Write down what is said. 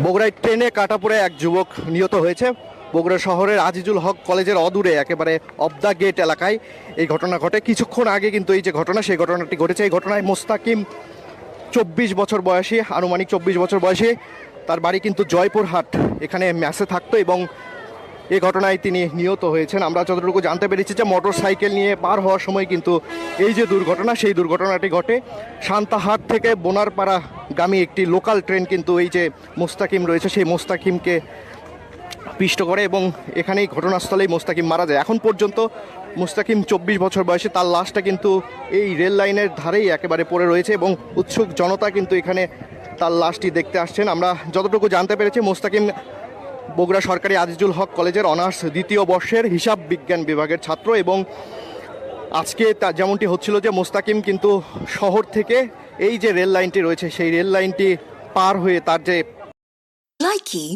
বগুড়ায় ট্রেনে কাটা পড়ে এক যুবক নিহত হয়েছে। বগুড়া শহরের আজিজুল হক কলেজের অদূরে একেবারে অব দ্য গেট এলাকায় এই ঘটনা ঘটে। কিছুক্ষণ আগে কিন্তু এই যে ঘটনা, সেই ঘটনাটি ঘটেছে। এই ঘটনায় মোস্তাকিম 24 বছর বয়সী, আনুমানিক 24 বছর বয়সী। তার বাড়ি কিন্তু জয়পুরহাট, এখানে ম্যাসে থাকতো এবং এই ঘটনায় তিনি নিহত হয়েছেন। আমরা যতটুকু জানতে পেরেছি যে মোটর সাইকেল নিয়ে পার হওয়ার সময় কিন্তু এই যে দুর্ঘটনা, সেই দুর্ঘটনাটি ঘটে। সান্তাহাট থেকে বোনারপাড়া গামী একটি লোকাল ট্রেন কিন্তু এই যে মোস্তাকিম রয়েছে, সেই মোস্তাকিমকে পিষ্ট করে এবং এখানেই ঘটনাস্থলেই মোস্তাকিম মারা যায়। এখন পর্যন্ত মোস্তাকিম 24 বছর বয়সে, তার লাশটা কিন্তু এই রেল লাইনের ধারেই একেবারে পড়ে রয়েছে এবং উৎসুক জনতা কিন্তু এখানে তার লাশটি দেখতে আসছেন। আমরা যতটুকু জানতে পেরেছি, মোস্তাকিম বগুড়া সরকারি আজিজুল হক কলেজের অনার্স দ্বিতীয় বর্ষের হিসাব বিজ্ঞান বিভাগের ছাত্র এবং আজকে তা যেমনটি হচ্ছিল যে মোস্তাকিম কিন্তু শহর থেকে এই যে রেল লাইনটি রয়েছে, সেই রেল লাইনটি পার হয়ে তার যে Likey